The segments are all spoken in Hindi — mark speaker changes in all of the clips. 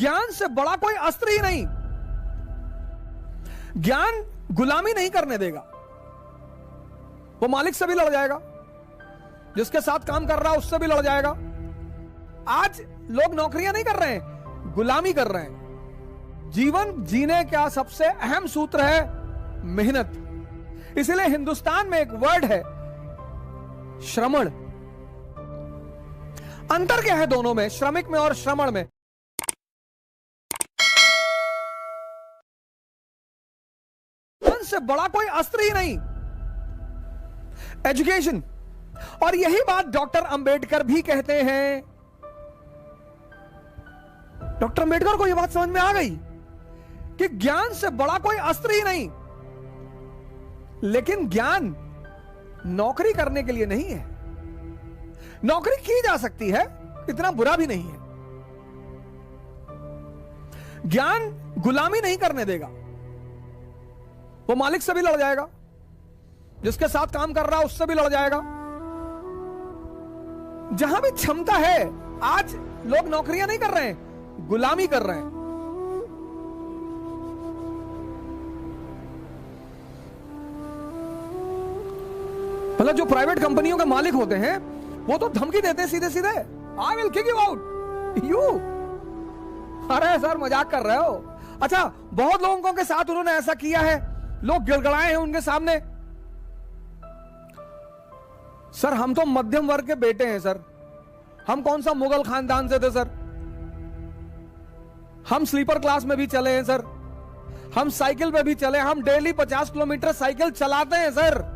Speaker 1: ज्ञान से बड़ा कोई अस्त्र ही नहीं। ज्ञान गुलामी नहीं करने देगा, वो मालिक से भी लड़ जाएगा, जिसके साथ काम कर रहा है उससे भी लड़ जाएगा। आज लोग नौकरियां नहीं कर रहे हैं, गुलामी कर रहे हैं। जीवन जीने का सबसे अहम सूत्र है मेहनत। इसलिए हिंदुस्तान में एक वर्ड है श्रमण। अंतर क्या है दोनों में, श्रमिक में और श्रमण में? से बड़ा कोई अस्त्र ही नहीं, एजुकेशन। और यही बात डॉक्टर अंबेडकर भी कहते हैं। डॉक्टर अंबेडकर को यह बात समझ में आ गई कि ज्ञान से बड़ा कोई अस्त्र ही नहीं। लेकिन ज्ञान नौकरी करने के लिए नहीं है। नौकरी की जा सकती है, इतना बुरा भी नहीं है। ज्ञान गुलामी नहीं करने देगा, वो मालिक से भी लड़ जाएगा, जिसके साथ काम कर रहा है उससे भी लड़ जाएगा। जहां भी क्षमता है, आज लोग नौकरियां नहीं कर रहे हैं, गुलामी कर रहे हैं। मतलब जो प्राइवेट कंपनियों के मालिक होते हैं वो तो धमकी देते हैं सीधे सीधे, I will kick you out you. अरे सर मजाक कर रहे हो? अच्छा, बहुत लोगों के साथ उन्होंने ऐसा किया है, लोग गिड़गिड़ाए हैं उनके सामने। सर हम तो मध्यम वर्ग के बेटे हैं सर, हम कौन सा मुगल खानदान से थे सर, हम स्लीपर क्लास में भी चले हैं सर, हम साइकिल पे भी चले, हम डेली 50 किलोमीटर साइकिल चलाते हैं सर।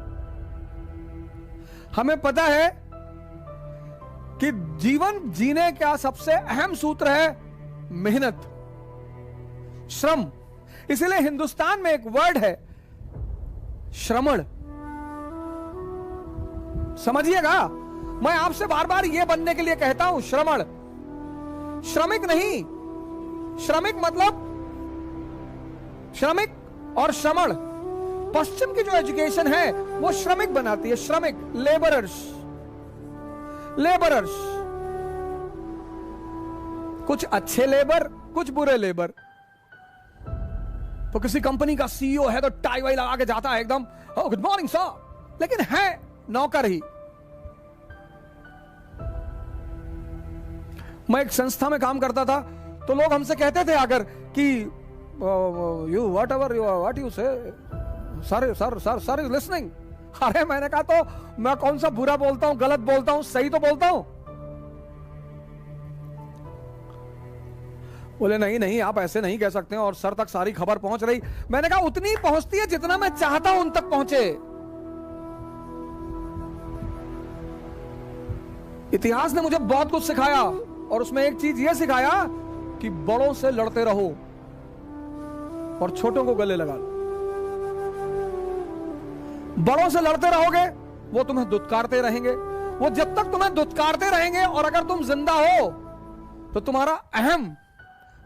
Speaker 1: हमें पता है कि जीवन जीने का सबसे अहम सूत्र है मेहनत, श्रम। इसलिए हिंदुस्तान में एक वर्ड है श्रमण। समझिएगा, मैं आपसे बार बार यह बनने के लिए कहता हूं श्रमण, श्रमिक नहीं। श्रमिक मतलब श्रमिक और श्रमण, पश्चिम की जो एजुकेशन है वो श्रमिक बनाती है। श्रमिक, लेबरर्स, लेबरर्स, कुछ अच्छे लेबर, कुछ बुरे लेबर। तो किसी कंपनी का सीईओ है तो टाई वाई लगा के जाता है एकदम, ओह गुड मॉर्निंग सर, लेकिन है नौकर ही। मैं एक संस्था में काम करता था तो लोग हमसे कहते थे आकर कि you whatever you what you say sir sir sir sir is listening. अरे मैंने कहा तो मैं कौन सा बुरा बोलता हूं, गलत बोलता हूं, सही तो बोलता हूं। बोले नहीं नहीं आप ऐसे नहीं कह सकते हैं, और सर तक सारी खबर पहुंच रही। मैंने कहा उतनी पहुंचती है जितना मैं चाहता हूं उन तक पहुंचे। इतिहास ने मुझे बहुत कुछ सिखाया, और उसमें एक चीज यह सिखाया कि बड़ों से लड़ते रहो और छोटों को गले लगा लो। बड़ों से लड़ते रहोगे वो तुम्हें दुत्कारते रहेंगे, वो जब तक तुम्हें दुत्कारते रहेंगे, और अगर तुम जिंदा हो तो तुम्हारा अहम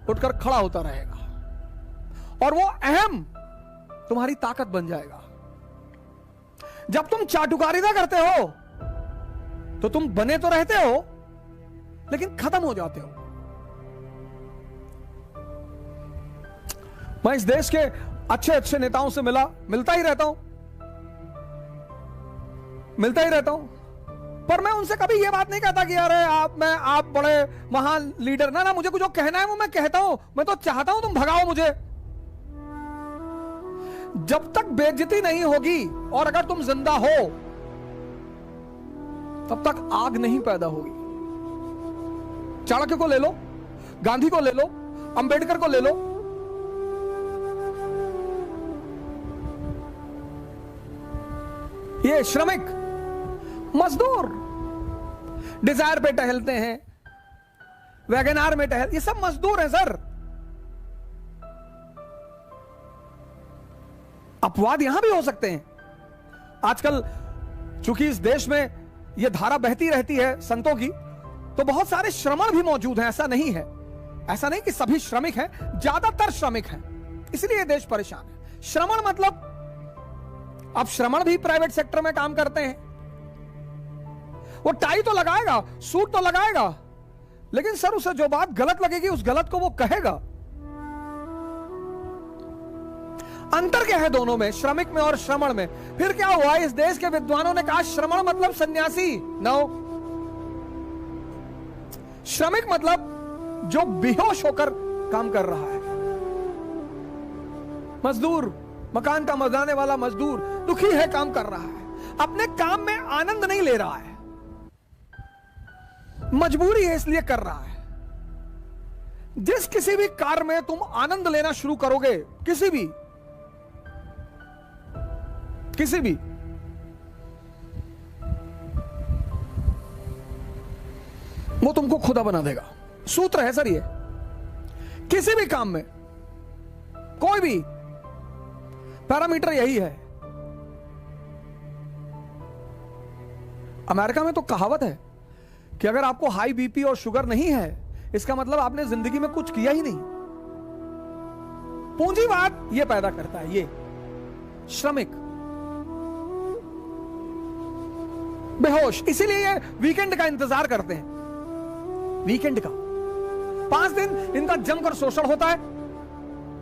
Speaker 1: उठकर खड़ा होता रहेगा, और वो अहम तुम्हारी ताकत बन जाएगा। जब तुम चाटुकारिता करते हो तो तुम बने तो रहते हो लेकिन खत्म हो जाते हो। मैं इस देश के अच्छे अच्छे नेताओं से मिलता ही रहता हूं, पर मैं उनसे कभी यह बात नहीं कहता कि अरे आप बड़े महान लीडर। ना, मुझे कुछ जो कहना है वो मैं कहता हूं। मैं तो चाहता हूं तुम भगाओ मुझे। जब तक बेइज्जती नहीं होगी और अगर तुम जिंदा हो तब तक आग नहीं पैदा होगी। चाणक्य को ले लो, गांधी को ले लो, अंबेडकर को ले लो। ये श्रमिक, मजदूर, डिजायर पे टहलते हैं, वैगनार में टहल, ये सब मजदूर हैं सर। अपवाद यहां भी हो सकते हैं। आजकल चूंकि इस देश में यह धारा बहती रहती है संतों की, तो बहुत सारे श्रमण भी मौजूद हैं। ऐसा नहीं है, ऐसा नहीं कि सभी श्रमिक हैं, ज्यादातर श्रमिक हैं, इसलिए देश परेशान है। श्रमण मतलब, अब श्रमण भी प्राइवेट सेक्टर में काम करते हैं। वो टाई तो लगाएगा, सूट तो लगाएगा, लेकिन सर उसे जो बात गलत लगेगी उस गलत को वो कहेगा। अंतर क्या है दोनों में, श्रमिक में और श्रमण में? फिर क्या हुआ, इस देश के विद्वानों ने कहा श्रमण मतलब सन्यासी। नो, श्रमिक मतलब जो बेहोश होकर काम कर रहा है, मजदूर, मकान का बनाने वाला मजदूर, दुखी है, काम कर रहा है, अपने काम में आनंद नहीं ले रहा है, मजबूरी है इसलिए कर रहा है। जिस किसी भी कार्य में तुम आनंद लेना शुरू करोगे, किसी भी वो तुमको खुदा बना देगा। सूत्र है सर ये, किसी भी काम में कोई भी पैरामीटर यही है। अमेरिका में तो कहावत है कि अगर आपको हाई बीपी और शुगर नहीं है, इसका मतलब आपने जिंदगी में कुछ किया ही नहीं। पूंजीवाद ये पैदा करता है, ये श्रमिक, बेहोश, इसीलिए ये वीकेंड का इंतजार करते हैं। वीकेंड का 5 दिन इनका जमकर शोषण होता है।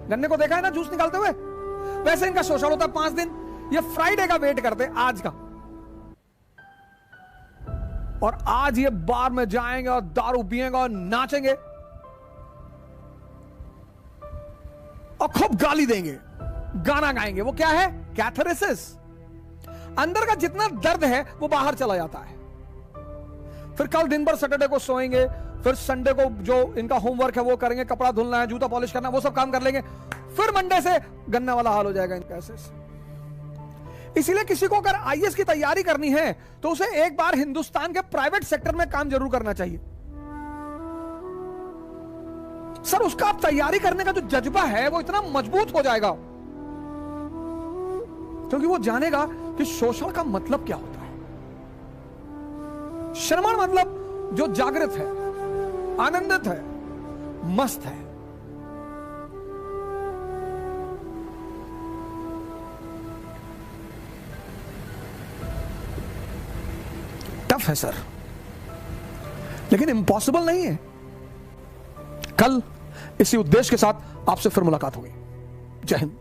Speaker 1: गन्ने को देखा है ना जूस निकालते हुए, वैसे इनका शोषण होता है 5 दिन। ये फ्राइडे का वेट करते हैं, आज का, और आज ये बार में जाएंगे और दारू पिएंगे और नाचेंगे और खूब गाली देंगे, गाना गाएंगे। वो क्या है, कैथारसिस। अंदर का जितना दर्द है वो बाहर चला जाता है। फिर कल दिन भर सैटरडे को सोएंगे, फिर संडे को जो इनका होमवर्क है वो करेंगे, कपड़ा धुलना है, जूता पॉलिश करना, वो सब काम कर लेंगे। फिर मंडे से गन्ना वाला हाल हो जाएगा इनका ऐसे। इसीलिए किसी को अगर आईएएस की तैयारी करनी है तो उसे एक बार हिंदुस्तान के प्राइवेट सेक्टर में काम जरूर करना चाहिए। सर उसका तैयारी करने का जो जज्बा है वो इतना मजबूत हो जाएगा, क्योंकि वो जानेगा कि शोषण का मतलब क्या होता है। श्रमण मतलब जो जागृत है, आनंदित है, मस्त है। टफ है सर, लेकिन इम्पॉसिबल नहीं है। कल इसी उद्देश्य के साथ आपसे फिर मुलाकात होगी। जय हिंद।